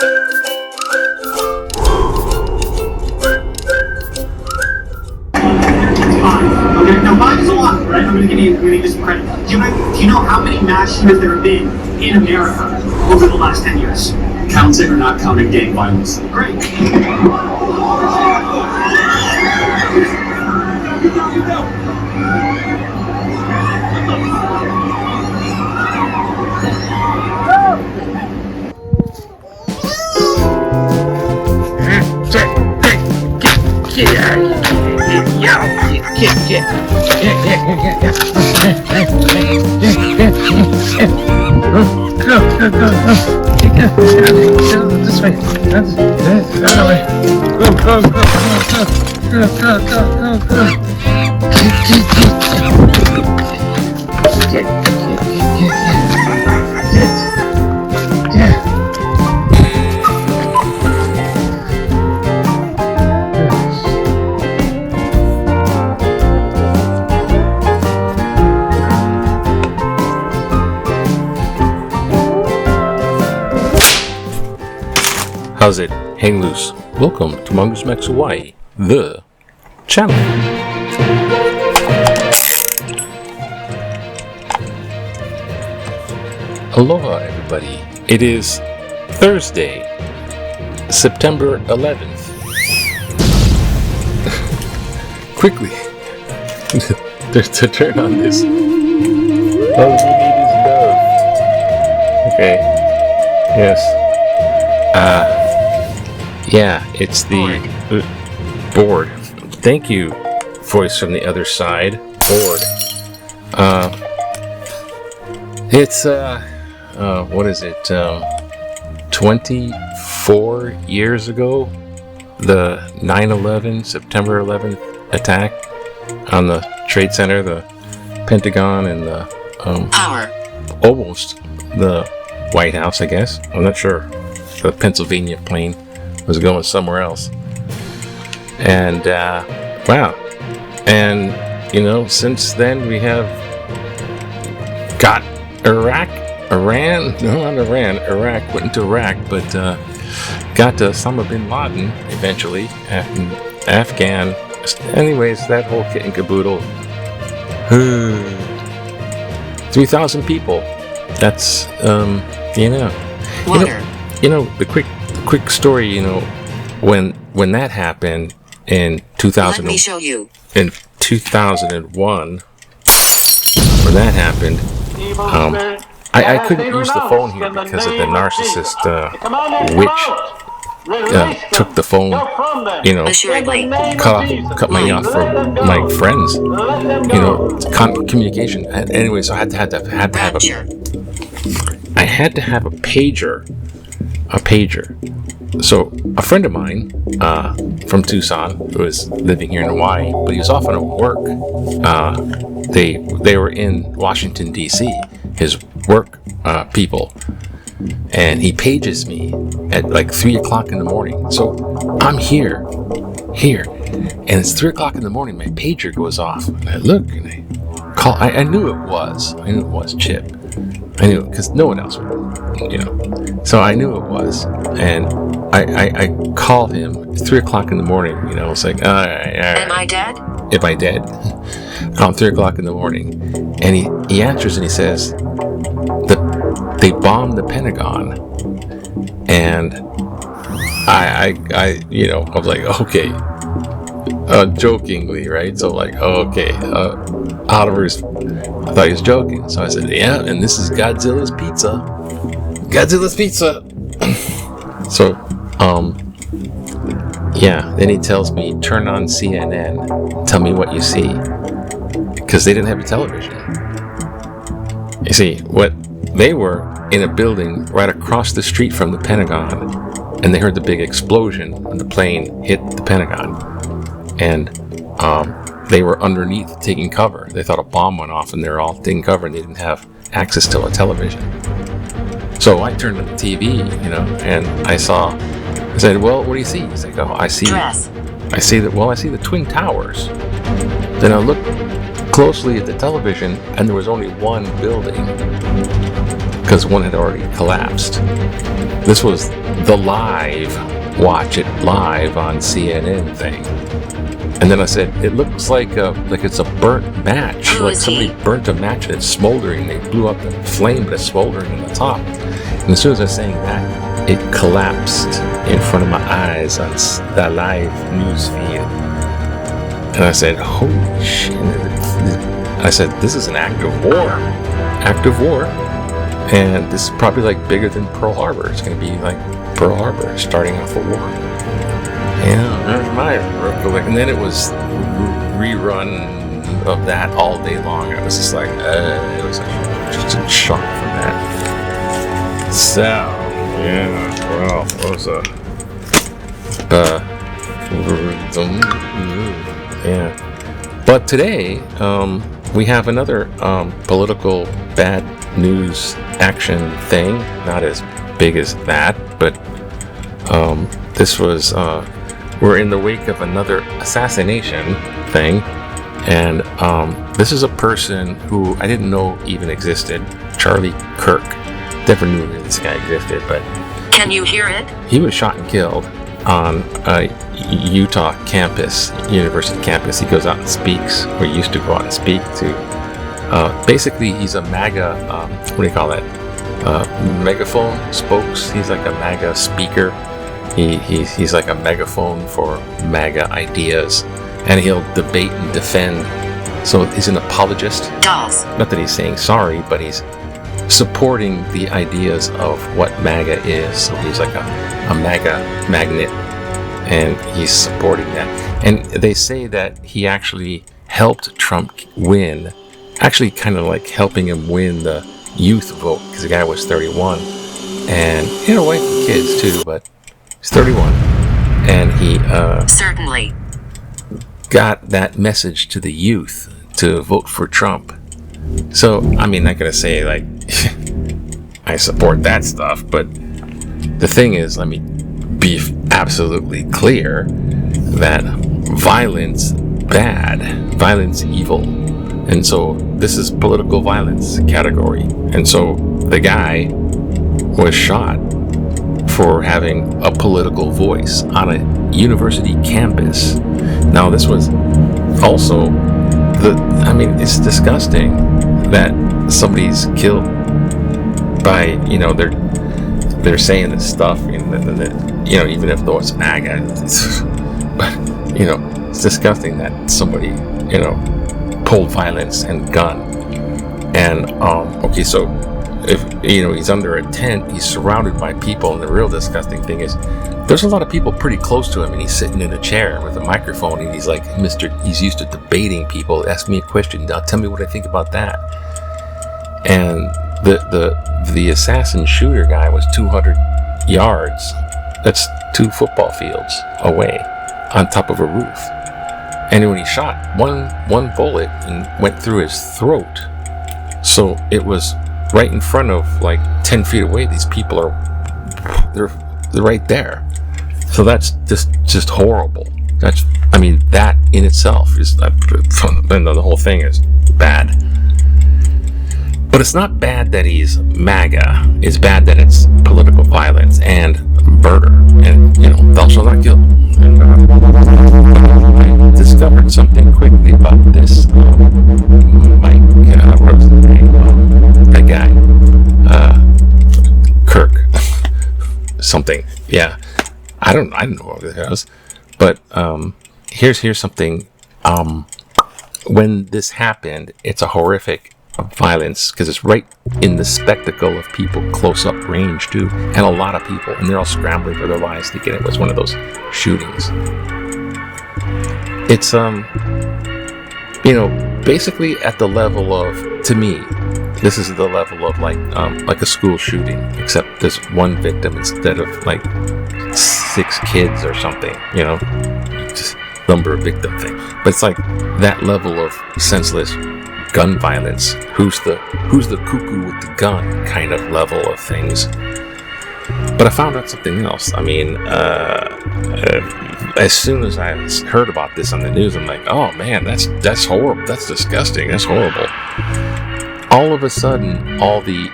Okay, now 5 is a lot, right? I'm going to give you some credit. Do you know how many mass shootings there have been in America over the last 10 years? Counting or not counting gang violence? Great. This way. That way. How's it? Hang loose. Welcome to Mongoose Max Hawaii, the channel. Aloha, everybody. It is Thursday, September 11th. Quickly, to turn on this. All we need is love. Okay. Yes. Yeah, it's the board. Thank you, voice from the other side. Board. It's what is it? 24 years ago, the 9/11, September 11th attack on the Trade Center, the Pentagon, and the almost the White House, I guess. I'm not sure. The Pennsylvania plane was going somewhere else. And wow. And since then we have got Iraq went into Iraq, but got Osama bin Laden eventually, and Afghan. Anyways, that whole kit and caboodle. 3,000 people. That's the quick story, when that happened in 2000. Let me show you. In 2001, when that happened, I couldn't use the phone here because of the narcissist witch took the phone, cut me off from my friends, communication. Anyway, so I had to have a pager. So a friend of mine from Tucson, who was living here in Hawaii, but he was often at work. They were in Washington D.C. His work people, and he pages me at like 3 o'clock in the morning. So I'm here, and it's 3 o'clock in the morning. My pager goes off, and I look and I call. I knew it was Chip. I knew it because no one else would, So I knew it was, and I called him at 3 o'clock in the morning. It's like, all right. Am I dead? Am I dead? Call him 3 o'clock in the morning, and he answers and he says, they bombed the Pentagon, and I was like, okay, jokingly, right? So like, okay, Oliver's. I thought he was joking, so I said, yeah, and this is Godzilla's Pizza. So, then he tells me, turn on CNN, tell me what you see, because they didn't have a television. You see, what they were in a building right across the street from the Pentagon, and they heard the big explosion when the plane hit the Pentagon, and they were underneath taking cover. They thought a bomb went off and they were all taking cover, and they didn't have access to a television. So I turned on the TV, and I said, well, what do you see? He's like, oh, I see the Twin Towers. Then I looked closely at the television, and there was only one building because one had already collapsed. This was the live, watch it live on CNN thing. And then I said, it looks like it's a burnt match. Who Like is somebody he? burnt a match and it's smoldering. They blew up the flame, but it's smoldering in the top. And as soon as I was saying that, it collapsed in front of my eyes on the live news feed. And I said, holy shit. I said, this is an act of war. Act of war. And this is probably like bigger than Pearl Harbor. It's going to be like Pearl Harbor, starting off a war. Yeah, there's my recollection. And then it was rerun of that all day long. I was just like, it was just in shock from that. So, yeah, well, what was yeah. But today, we have another political bad news action thing. Not as big as that, but this was we're in the wake of another assassination thing, and this is a person who I didn't know even existed, Charlie Kirk. Never knew this guy existed, but Can you hear it? he was shot and killed on a Utah campus, university campus. He goes out and speaks, or he used to go out and speak to. Basically, he's a MAGA, what do you call that? Megaphone spokes. He's like a MAGA speaker. He's like a megaphone for MAGA ideas, and he'll debate and defend. So he's an apologist. DOS. Not that he's saying sorry, but he's supporting the ideas of what MAGA is. So he's like a MAGA magnet, and he's supporting that. And they say that he actually helped Trump win, actually kind of like helping him win the youth vote, because the guy was 31, and he had a wife and kids too, but he's 31, and he Certainly. got that message to the youth to vote for Trump. So, I mean, not gonna say like I support that stuff, but the thing is, let me be absolutely clear that violence bad, violence evil, and so this is political violence category. And so the guy was shot for having a political voice on a university campus. Now, this was also it's disgusting that somebody's killed by, they're saying this stuff, even if though it's MAGA, but, it's disgusting that somebody, pulled violence and gun. And, okay, so if, he's under a tent, he's surrounded by people, and the real disgusting thing is there's a lot of people pretty close to him, and he's sitting in a chair with a microphone, and he's like, he's used to debating people. Ask me a question, now tell me what I think about that. And the assassin shooter guy was 200 yards. That's 2 football fields away on top of a roof. And when he shot, one bullet and went through his throat. So it was right in front of, like 10 feet away. These people they're right there. So that's just horrible. That in itself is, and the whole thing is bad. But it's not bad that he's MAGA. It's bad that it's political violence and murder. And, thou shalt not kill. And I discovered something quickly about this Mike, what was his name? That guy. Kirk. Something. Yeah. I don't know what it was. But here's something. When this happened, it's a horrific violence, because it's right in the spectacle of people close up range too, and a lot of people, and they're all scrambling for their lives thinking it was one of those shootings. It's basically at the level of, to me, this is the level of like a school shooting, except there's one victim instead of like 6 kids or something, just number of victim thing. But it's like that level of senseless gun violence. Who's the cuckoo with the gun kind of level of things. But I found out something else. As soon as I heard about this on the news, I'm like, oh man, that's horrible. That's disgusting. That's horrible. All of a sudden, all the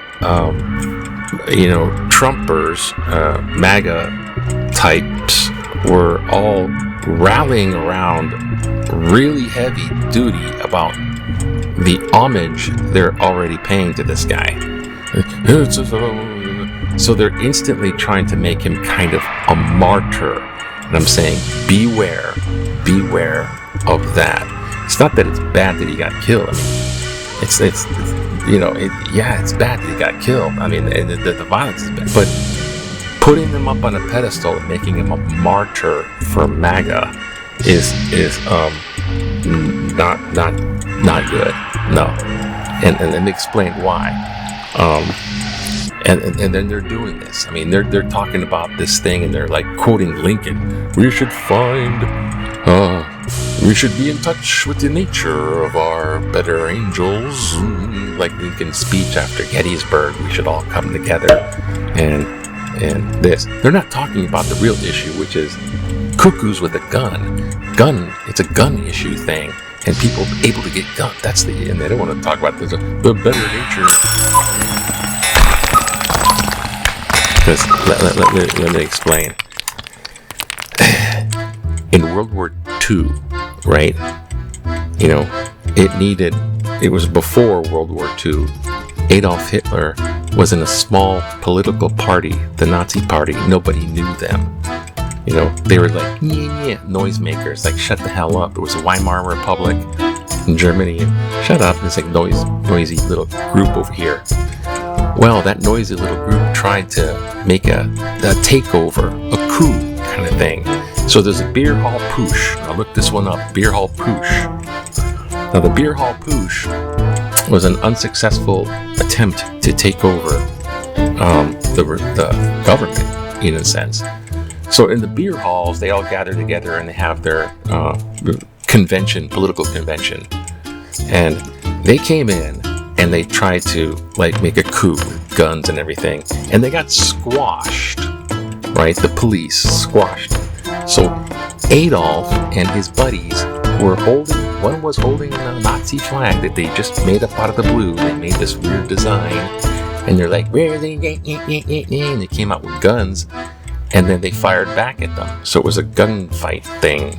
Trumpers, MAGA types were all rallying around really heavy duty about the homage they're already paying to this guy. So they're instantly trying to make him kind of a martyr. And I'm saying, beware of that. It's not that it's bad that he got killed. I mean, it's bad that he got killed. I mean, the violence is bad. But putting him up on a pedestal and making him a martyr for MAGA is not good. No. And let me explain why. And then they're doing this. I mean, they're talking about this thing, and they're like quoting Lincoln. We should be in touch with the nature of our better angels. Like Lincoln's speech after Gettysburg, we should all come together. And this. They're not talking about the real issue, which is cuckoos with a gun. It's a gun issue thing. And people able to get guns. And they don't want to talk about the better nature. Let me explain. In World War II, right? It was before World War II. Adolf Hitler was in a small political party, the Nazi Party. Nobody knew them. They were like, noisemakers, like, shut the hell up. It was a Weimar Republic in Germany, and shut up, it's like noisy little group over here. Well, that noisy little group tried to make a takeover, a coup kind of thing. So there's a Beer Hall Putsch. Now look this one up, Beer Hall Putsch. Now the Beer Hall Putsch was an unsuccessful attempt to take over the government, in a sense. So in the beer halls, they all gather together and they have their political convention. And they came in and they tried to make a coup with guns and everything. And they got squashed, right? The police squashed. So Adolf and his buddies one was holding a Nazi flag that they just made up out of the blue. They made this weird design. And they're like, where are they? And they came out with guns. And then they fired back at them. So it was a gunfight thing.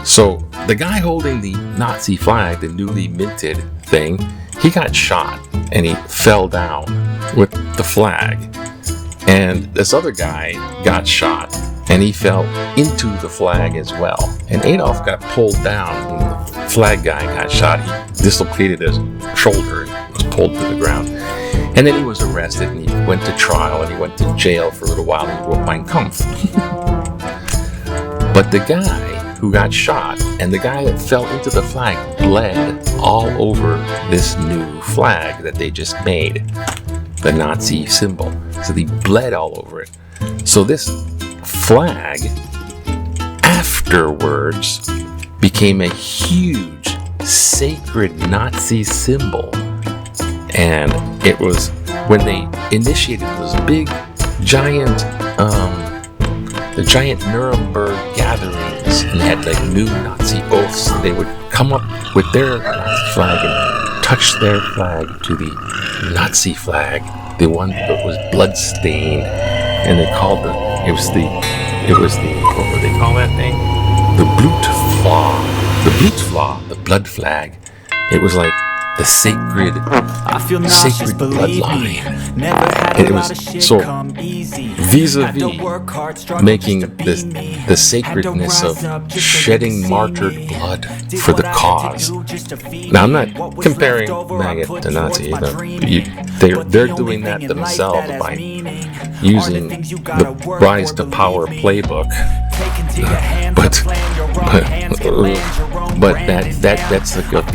So the guy holding the Nazi flag, the newly minted thing, he got shot and he fell down with the flag. And this other guy got shot and he fell into the flag as well. And Adolf got pulled down and the flag guy got shot. He dislocated his shoulder and was pulled to the ground. And then he was arrested and he went to trial and he went to jail for a little while and he wrote Mein Kampf. But the guy who got shot and the guy that fell into the flag bled all over this new flag that they just made, the Nazi symbol. So they bled all over it. So this flag afterwards became a huge sacred Nazi symbol. And it was when they initiated those big, giant, the giant Nuremberg gatherings, and they had new Nazi oaths. They would come up with their Nazi flag and touch their flag to the Nazi flag, the one that was bloodstained, and they called what would they call that thing? The Blutflag, the blood flag. It was like the sacred bloodline. And it was so vis-a-vis making the sacredness of shedding martyred blood for the cause. Now I'm not comparing MAGA to Nazi. They're doing that themselves by using the Rise to Power playbook. But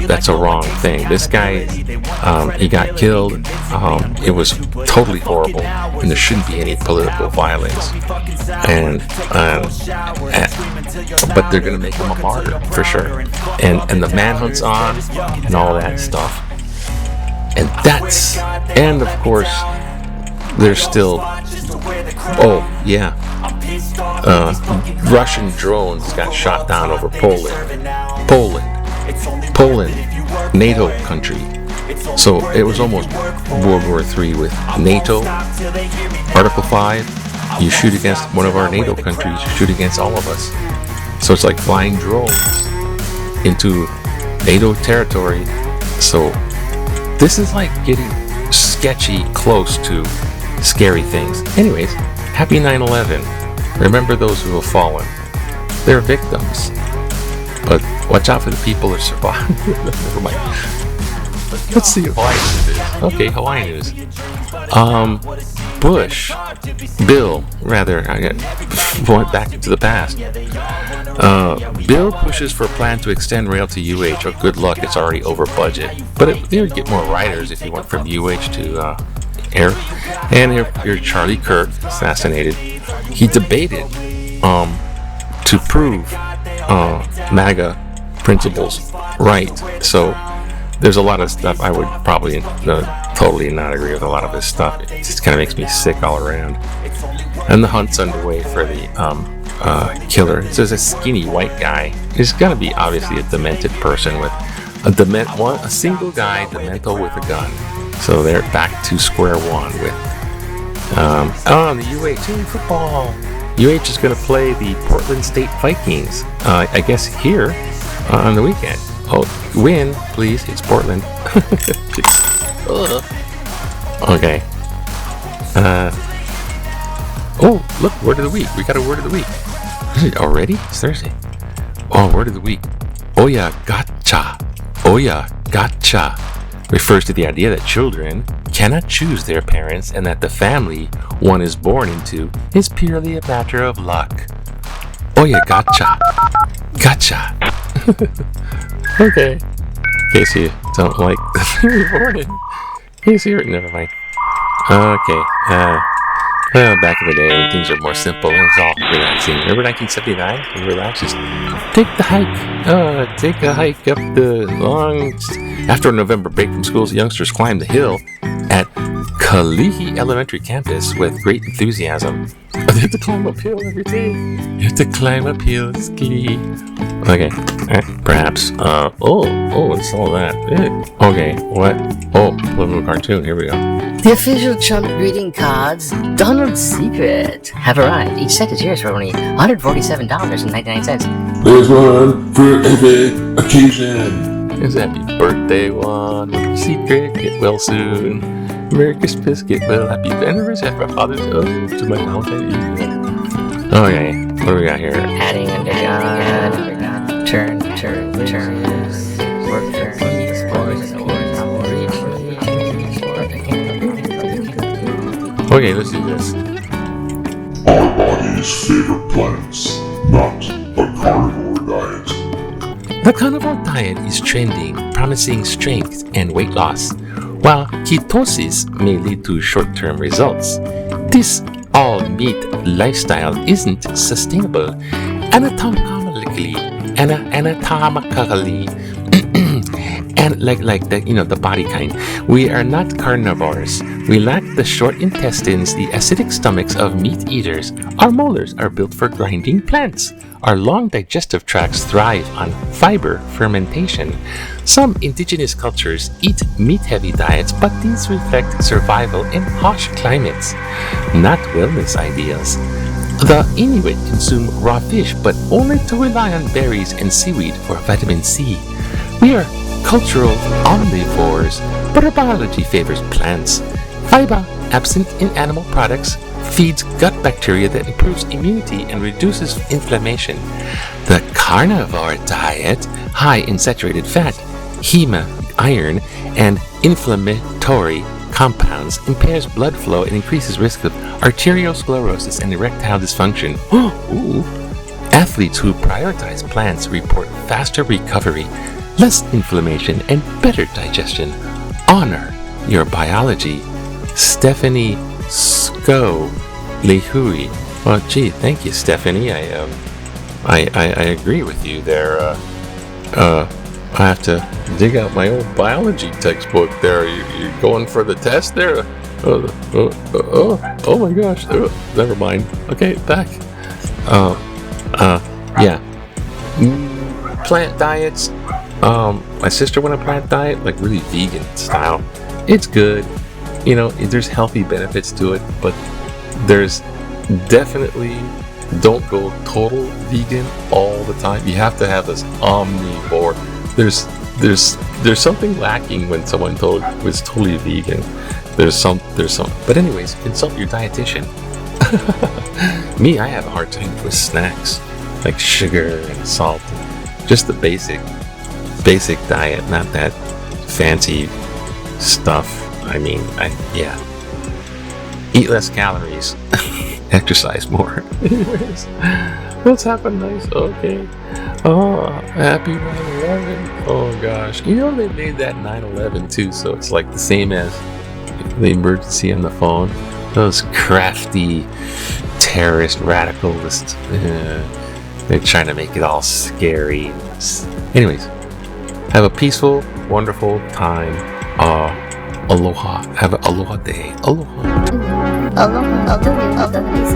that's a wrong thing. This guy, he got killed. It was totally horrible, and there shouldn't be any political violence. But they're gonna make him a martyr for sure. And the Manhunt's on, and all that stuff. And of course, there's still. Oh yeah. Russian drones got shot down over Poland, NATO country. So it was almost World War III with NATO, Article 5. You shoot against one of our NATO countries, you shoot against all of us. So it's like flying drones into NATO territory. So this is like getting sketchy close to scary things. Anyways, happy 9/11. Remember those who have fallen. They're victims. But watch out for the people who survive. Never mind. Let's see Hawaii news. Okay, Hawaii news. Went back into the past. Bill pushes for plan to extend rail to UH. Oh, good luck, it's already over budget. But they would get more riders if you went from UH to air. And your Charlie Kirk, assassinated. He debated to prove MAGA principles right. So there's a lot of stuff I would probably totally not agree with a lot of his stuff. It just kind of makes me sick all around. And the hunt's underway for the killer. So there's a skinny white guy. He's got to be obviously a demented person with a single guy demental with a gun. So they're back to square one with the UH football. UH is going to play the Portland State Vikings. I guess here on the weekend. Oh, win, please. It's Portland. Okay. Oh, look, word of the week. We got a word of the week. Is it already? It's Thursday. Oh, word of the week. Oya gotcha. Oya gotcha refers to the idea that children cannot choose their parents and that the family one is born into is purely a matter of luck. Oya gotcha. Gotcha. Okay. In case you don't like the thing you're born in. In case you're... Never mind. Okay. Well, back in the day when things are more simple, it was all relaxing. Remember 1979? You relax, just take the hike. Take a hike up the long... After a November break from schools, youngsters climbed the hill at Kalihi Elementary Campus with great enthusiasm. They have to climb uphill every day. You have to climb uphill, ski. Okay, perhaps. What's all that? Okay, what? Oh, little cartoon. Here we go. The official Trump greeting cards, Donald's Secret, have arrived. Each set is yours for only $147.99. There's one for every occasion. It's happy birthday, one. Little secret, get well soon. Merry Christmas, get well. Happy anniversary, happy Father's Day to my Valentine. Okay, what do we got here? Adding undergone, turn, work Okay, let's do this. Our body's favorite plants, not a carnivore diet. The carnivore diet is trending, promising strength and weight loss, while ketosis may lead to short-term results. This all-meat lifestyle isn't sustainable anatomically, and like the body kind. We are not carnivores. We lack the short intestines, the acidic stomachs of meat eaters. Our molars are built for grinding plants. Our long digestive tracts thrive on fiber fermentation. Some indigenous cultures eat meat-heavy diets, but these reflect survival in harsh climates, not wellness ideals. The Inuit consume raw fish, but only to rely on berries and seaweed for vitamin C. We are cultural omnivores, but our biology favors plants. Fiber, absent in animal products, feeds gut bacteria that improves immunity and reduces inflammation. The carnivore diet, high in saturated fat, heme, iron, and inflammatory compounds, impairs blood flow and increases risk of arteriosclerosis and erectile dysfunction. Ooh. Athletes who prioritize plants report faster recovery, less inflammation, and better digestion. Honor your biology. Stephanie Lehui. Well, gee, thank you, Stephanie. I agree with you there. I have to dig out my old biology textbook there. You're going for the test there? Oh my gosh. Never mind. Okay, back. Yeah. Plant diets, My sister went on a plant diet, like really vegan style. It's good. You know, there's healthy benefits to it, but there's definitely don't go total vegan all the time. You have to have this omnivore. There's something lacking when someone was totally vegan. There's some. But anyways, consult your dietitian. Me, I have a hard time with snacks like sugar and salt. Just the basic diet, not that fancy stuff. I mean, eat less calories, exercise more. Anyways, let's have a nice, okay. Oh, happy 9/11. Oh gosh, you know they made that 9/11 too, so it's like the same as the emergency on the phone. Those crafty terrorist radicalists, they're trying to make it all scary. Anyways, have a peaceful, wonderful time. Aloha. Have an aloha day. Aloha. Aloha. Aloha.